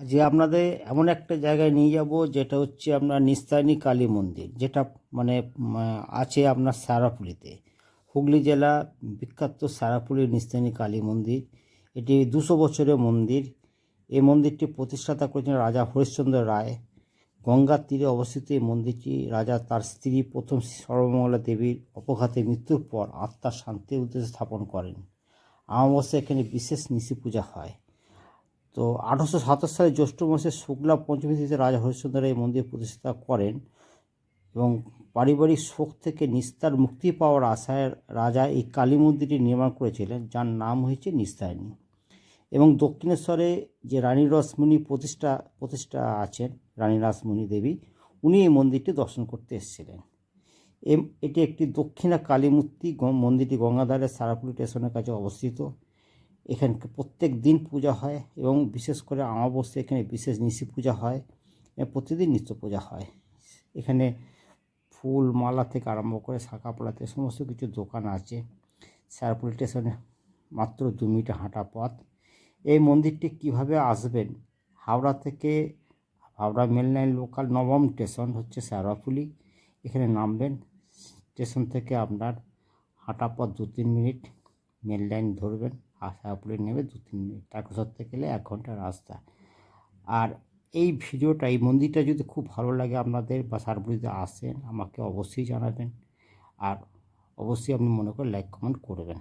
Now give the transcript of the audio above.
আজকে আপনাদের এমন একটা জায়গায় নিয়ে যাব যেটা হচ্ছে আপনার নিস্তারিণী কালী মন্দির, যেটা মানে আছে আপনার সারাপুলিতে, হুগলি জেলা বিখ্যাত সারাপুলির নিস্তারিণী কালী মন্দির। এটি 200 বছরের মন্দির। এই মন্দিরটি প্রতিষ্ঠাতা করেছেন রাজা হরিশ্চন্দ্র রায়। গঙ্গার তীরে অবস্থিত এই মন্দিরটি রাজা তার স্ত্রী প্রথম সর্বমঙ্গলা দেবীর অপঘাতে মৃত্যুর পর আত্মার শান্তির উদ্দেশ্যে স্থাপন করেন। অমাবস্যায় এখানে বিশেষ নিশি পূজা হয়। তো 1827 সালে জ্যৈষ্ঠ মাসের শুক্লা পঞ্চমী তিথিতে রাজা হরিশ্চন্দ্র এই মন্দির প্রতিষ্ঠা করেন এবং পারিবারিক শোক থেকে নিস্তার মুক্তি পাওয়ার আশায় রাজা এই কালী মন্দিরটি নির্মাণ করেছিলেন, যার নাম হয়েছে নিস্তারিণী। এবং দক্ষিণেশ্বরে যে রানী রাসমণি প্রতিষ্ঠা আছেন, রানী রাসমণি দেবী, উনি এই মন্দিরটি দর্শন করতে এসেছিলেন। এটি একটি দক্ষিণা কালী মূর্তি। মন্দিরটি গঙ্গাধারের সারাপুলি স্টেশনের কাছে অবস্থিত। এখানে প্রত্যেক দিন পূজা হয় এবং বিশেষ করে অমাবস্যায় এখানে বিশেষ নিশি পূজা হয়। প্রতিদিন নিত্য পূজা হয়। এখানে ফুল মালা থেকে আরম্ভ করে শাঁখা পলাতে সমস্ত কিছু দোকান আছে। সারাপুলি স্টেশনে মাত্র 2 মিনিট হাঁটা পথ। এই মন্দিরটি কিভাবে আসবেন, হাওড়া মেল লাইন লোকাল 9ম স্টেশন হচ্ছে সারাপুলি। এখানে নামবেন, স্টেশন থেকে আপনার হাঁটা পথ 2-3 মিনিট, মেল লাইন ধরবেন আর সারাপুলি নেমে 2-3 মিনিট, তারকেশ্বর গেলে 1 ঘন্টা রাস্তা। আর এই ভিডিওটা, এই মন্দিরটা যদি খুব ভালো লাগে আপনাদের বা সারাপুলিতে আসেন, আমাকে অবশ্যই জানাবেন। আর অবশ্যই আপনি মনে করে লাইক কমেন্ট করবেন।